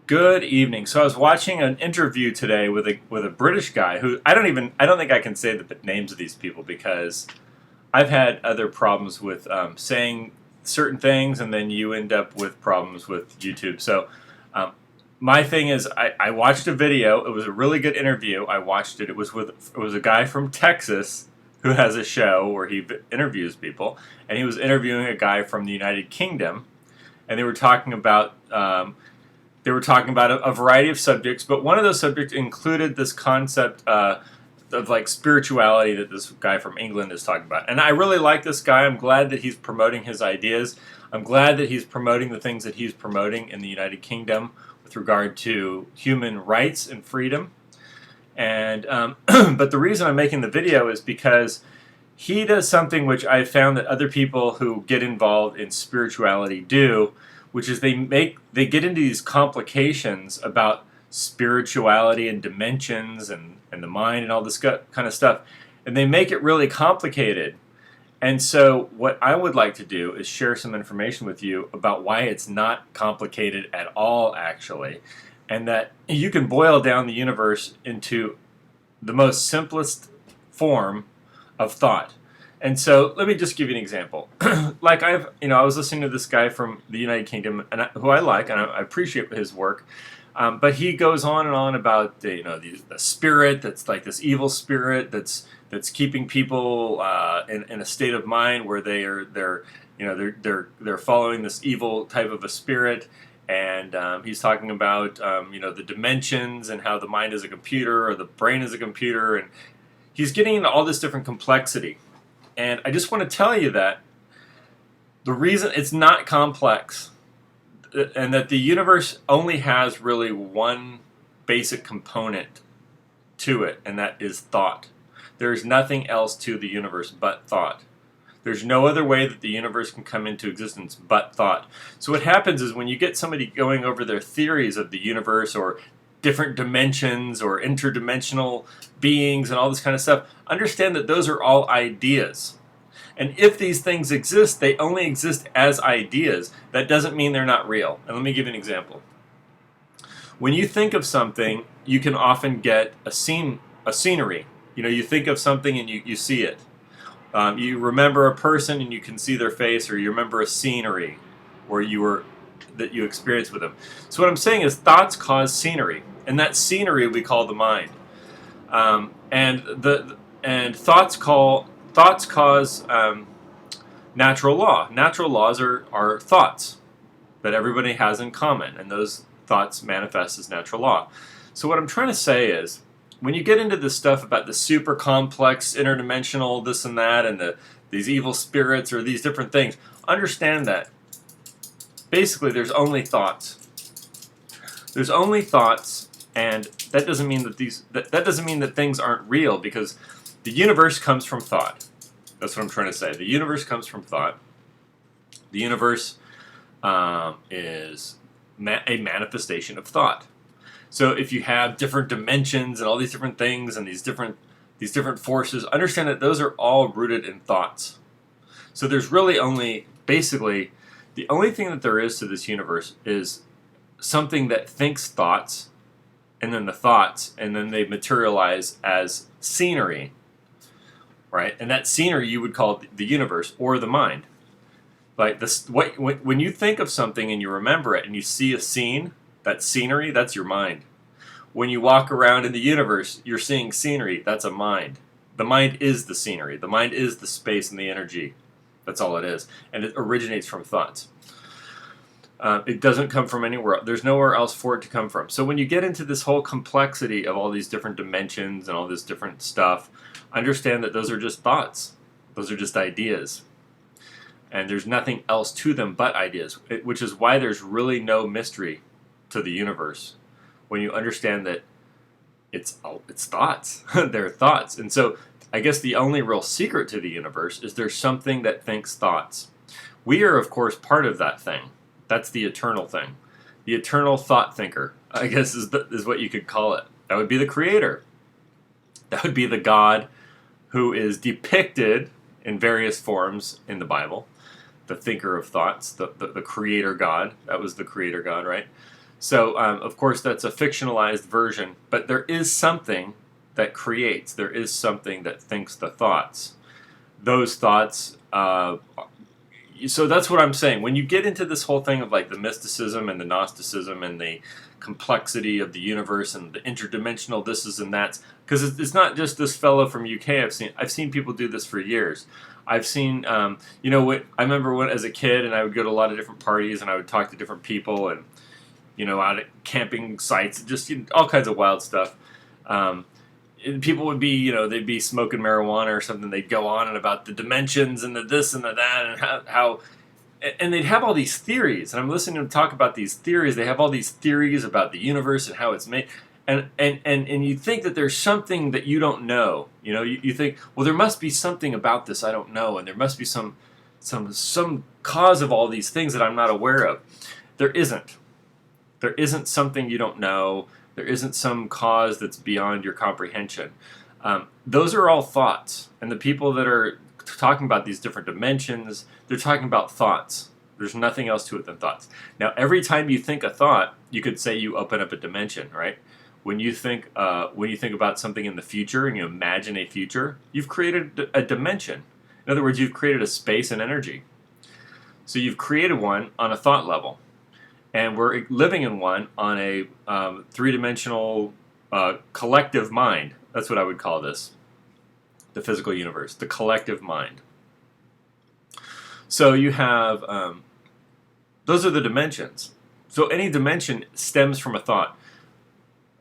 Good evening. So I was watching an interview today with a British guy who I don't think I can say the names of these people because I've had other problems with saying certain things, and then you end up with problems with YouTube. So um, my thing is, I watched a video. It was a really good interview. I watched it. It was a guy from Texas who has a show where he interviews people, and he was interviewing a guy from the United Kingdom, and they were talking about a variety of subjects, but one of those subjects included this concept of like spirituality that this guy from England is talking about. And I really like this guy. I'm glad that he's promoting his ideas. I'm glad that he's promoting the things that he's promoting in the United Kingdom with regard to human rights and freedom. And but the reason I'm making the video is because he does something which I found that other people who get involved in spirituality do, which is they get into these complications about spirituality and dimensions and the mind and all this kind of stuff, and they make it really complicated. And so what I would like to do is share some information with you about why it's not complicated at all, actually, and that you can boil down the universe into the most simplest form of thought. And so let me just give you an example. Like I was listening to this guy from the United Kingdom, who I like, and I appreciate his work. But he goes on and on about the spirit that's like this evil spirit that's keeping people in a state of mind where they're following this evil type of a spirit. And he's talking about the dimensions and how the mind is a computer or the brain is a computer, and he's getting into all this different complexity. And I just want to tell you that the reason it's not complex, and that the universe only has really one basic component to it, and that is thought. There is nothing else to the universe but thought. There's no other way that the universe can come into existence but thought. So what happens is when you get somebody going over their theories of the universe or different dimensions or interdimensional beings and all this kind of stuff, understand that those are all ideas. And if these things exist, they only exist as ideas. That doesn't mean they're not real. And let me give you an example. When you think of something, you can often get a scenery. You think of something and you see it. You remember a person and you can see their face, or you remember a scenery that you experienced with them. So what I'm saying is thoughts cause scenery, and that scenery we call the mind. And thoughts cause natural law. Natural laws are thoughts that everybody has in common, and those thoughts manifest as natural law. So what I'm trying to say is, when you get into this stuff about the super complex, interdimensional, this and that, and these evil spirits or these different things, understand that basically there's only thoughts. There's only thoughts, and that doesn't mean that doesn't mean that things aren't real, because the universe comes from thought. That's what I'm trying to say. The universe comes from thought. The universe is a manifestation of thought. So if you have different dimensions and all these different things and these different forces, understand that those are all rooted in thoughts. So there's really basically, the only thing that there is to this universe is something that thinks thoughts, and then the thoughts, and then they materialize as scenery, right? And that scenery you would call the universe or the mind. Like this, when you think of something and you remember it and you see a scene, that scenery, that's your mind. When you walk around in the universe, you're seeing scenery, that's a mind. The mind is the scenery. The mind is the space and the energy. That's all it is. And it originates from thoughts. It doesn't come from anywhere. There's nowhere else for it to come from. So when you get into this whole complexity of all these different dimensions and all this different stuff, understand that those are just thoughts. Those are just ideas. And there's nothing else to them but ideas, which is why there's really no mystery to the universe when you understand that it's thoughts. They're thoughts. And so I guess the only real secret to the universe is there's something that thinks thoughts. We are, of course, part of that thing. That's the eternal thing. The eternal thought thinker, I guess, is what you could call it. That would be the creator. That would be the God who is depicted in various forms in the Bible. The thinker of thoughts, the creator God. That was the creator God, right? So, of course, that's a fictionalized version, but there is something that creates. There is something that thinks the thoughts. Those thoughts. So that's what I'm saying. When you get into this whole thing of like the mysticism and the Gnosticism and the complexity of the universe and the interdimensional this is and that's, because it's not just this fellow from UK. I've seen people do this for years. I've seen, I remember when as a kid, and I would go to a lot of different parties, and I would talk to different people, and out at camping sites, just all kinds of wild stuff. And people would be, they'd be smoking marijuana or something. They'd go on and about the dimensions and the this and the that, and how and they'd have all these theories. And I'm listening to them talk about these theories. They have all these theories about the universe and how it's made. And you think that there's something that you don't know. You think, well, there must be something about this I don't know, and there must be some cause of all these things that I'm not aware of. There isn't. There isn't something you don't know. There isn't some cause that's beyond your comprehension. Those are all thoughts. And the people that are talking about these different dimensions, they're talking about thoughts. There's nothing else to it than thoughts. Now, every time you think a thought, you could say you open up a dimension, right? When you think about something in the future and you imagine a future, you've created a dimension. In other words, you've created a space and energy. So you've created one on a thought level. And we're living in one on a three-dimensional collective mind. That's what I would call this, the physical universe, the collective mind. So you have, those are the dimensions. So any dimension stems from a thought.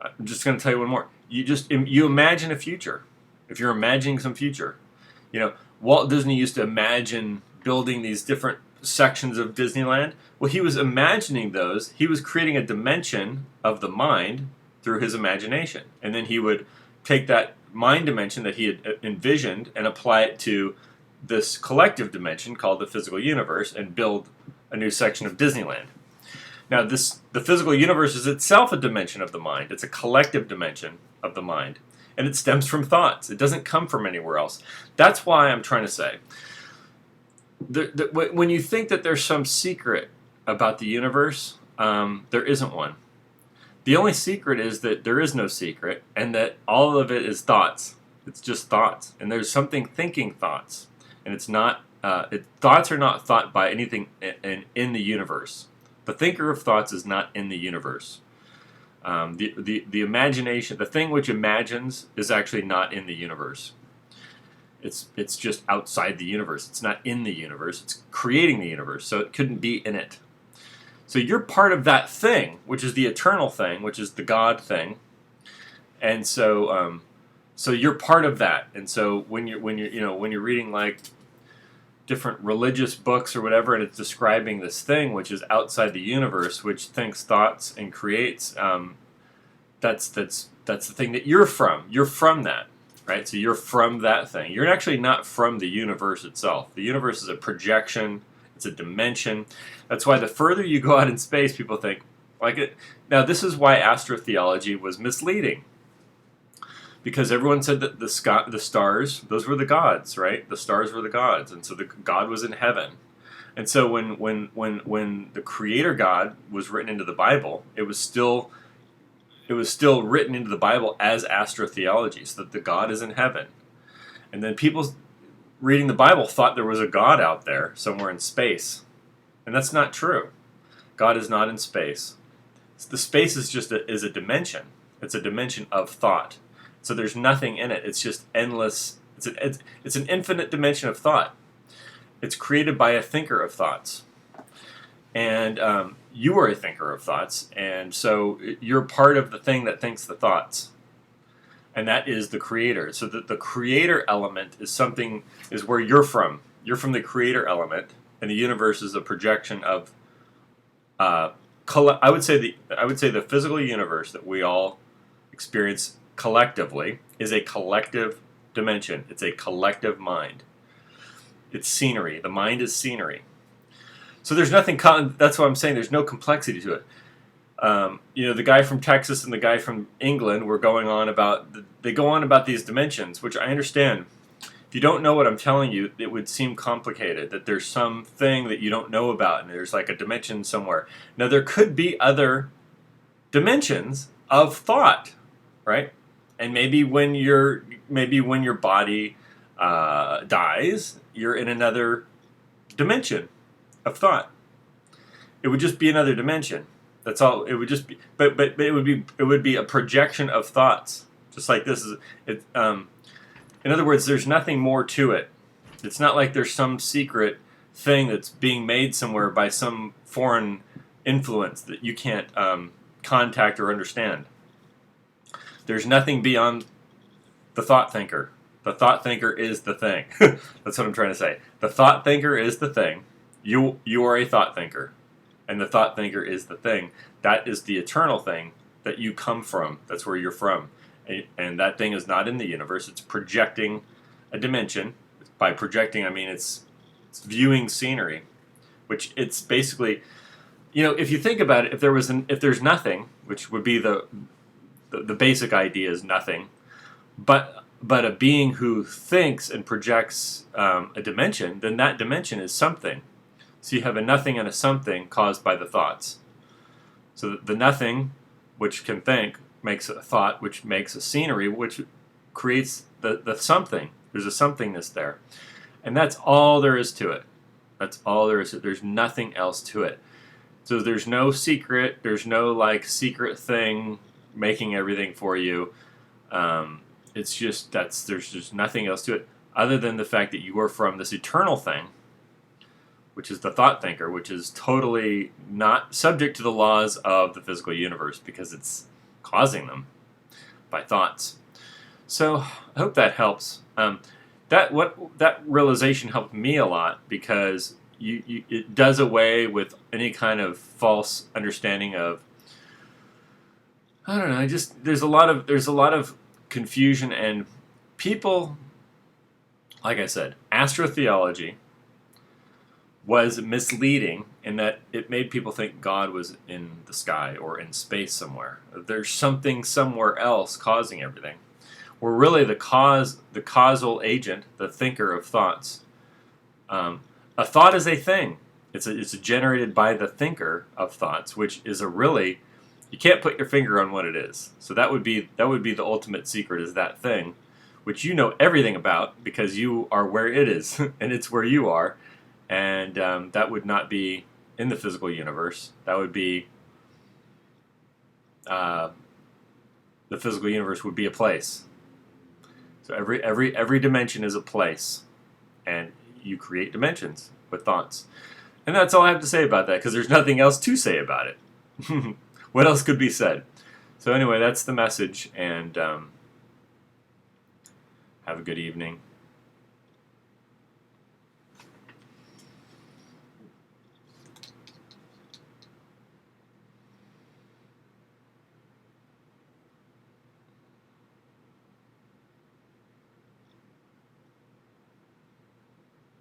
I'm just going to tell you one more. You imagine a future. If you're imagining some future, Walt Disney used to imagine building these different sections of Disneyland. Well, he was imagining those. He was creating a dimension of the mind through his imagination. And then he would take that mind dimension that he had envisioned and apply it to this collective dimension called the physical universe and build a new section of Disneyland. Now, the physical universe is itself a dimension of the mind. It's a collective dimension of the mind. And it stems from thoughts. It doesn't come from anywhere else. That's why I'm trying to say, when you think that there's some secret about the universe, there isn't one. The only secret is that there is no secret, and that all of it is thoughts. It's just thoughts, and there's something thinking thoughts, and it's not. Thoughts are not thought by anything in the universe. The thinker of thoughts is not in the universe. The imagination, the thing which imagines, is actually not in the universe. It's just outside the universe. It's not in the universe. It's creating the universe, so it couldn't be in it. So you're part of that thing, which is the eternal thing, which is the God thing, and so you're part of that. And so when you're reading like different religious books or whatever, and it's describing this thing which is outside the universe, which thinks thoughts and creates, that's the thing that you're from. You're from that. Right, so you're from that thing. You're actually not from the universe itself. The universe is a projection. It's a dimension. That's why the further you go out in space, people think like it. Now, this is why astrotheology was misleading, because everyone said that the stars, those were the gods, right? The stars were the gods, and so the God was in heaven. And so when the Creator God was written into the Bible, it was still written into the Bible as astrotheology, so that the God is in heaven. And then people reading the Bible thought there was a God out there somewhere in space. And that's not true. God is not in space. The space is just is a dimension. It's a dimension of thought. So there's nothing in it. It's just endless. It's an infinite dimension of thought. It's created by a thinker of thoughts. And you are a thinker of thoughts, and so you're part of the thing that thinks the thoughts, and that is the creator. So the creator element is where you're from. You're from the creator element, and the universe is a projection of. I would say the physical universe that we all experience collectively is a collective dimension. It's a collective mind. It's scenery. The mind is scenery. So there's nothing. That's what I'm saying. There's no complexity to it. The guy from Texas and the guy from England were going on about. They go on about these dimensions, which I understand. If you don't know what I'm telling you, it would seem complicated. That there's something that you don't know about, and there's like a dimension somewhere. Now there could be other dimensions of thought, right? And maybe when your body dies, you're in another dimension of thought. It would just be another dimension. That's all. It would just be, but it would be a projection of thoughts, just like this is. It. In other words, there's nothing more to it. It's not like there's some secret thing that's being made somewhere by some foreign influence that you can't contact or understand. There's nothing beyond the thought thinker. The thought thinker is the thing. That's what I'm trying to say. The thought thinker is the thing. You are a thought thinker. And the thought thinker is the thing. That is the eternal thing that you come from. That's where you're from. And that thing is not in the universe. It's projecting a dimension. By projecting, I mean it's viewing scenery, which it's basically, if you think about it, if there's nothing, which would be the basic idea is nothing, but a being who thinks and projects a dimension, then that dimension is something. So you have a nothing and a something caused by the thoughts. So the nothing, which can think, makes a thought, which makes a scenery, which creates the something. There's a somethingness there. And that's all there is to it. That's all there is to it. There's nothing else to it. So there's no secret. There's no secret thing making everything for you. It's just there's just nothing else to it other than the fact that you are from this eternal thing, which is the thought thinker, which is totally not subject to the laws of the physical universe because it's causing them by thoughts. So I hope that helps. That realization helped me a lot because it does away with any kind of false understanding of, I don't know. There's a lot of confusion, and people, like I said, astrotheology was misleading in that it made people think God was in the sky or in space somewhere. There's something somewhere else causing everything. We're really the causal agent, the thinker of thoughts. A thought is a thing. It's generated by the thinker of thoughts, which is you can't put your finger on what it is. So that would be the ultimate secret, is that thing, which you know everything about because you are where it is and it's where you are. And that would not be in the physical universe. That would be the physical universe would be a place. So every dimension is a place, and you create dimensions with thoughts. And that's all I have to say about that because there's nothing else to say about it. What else could be said? So anyway, that's the message, and have a good evening.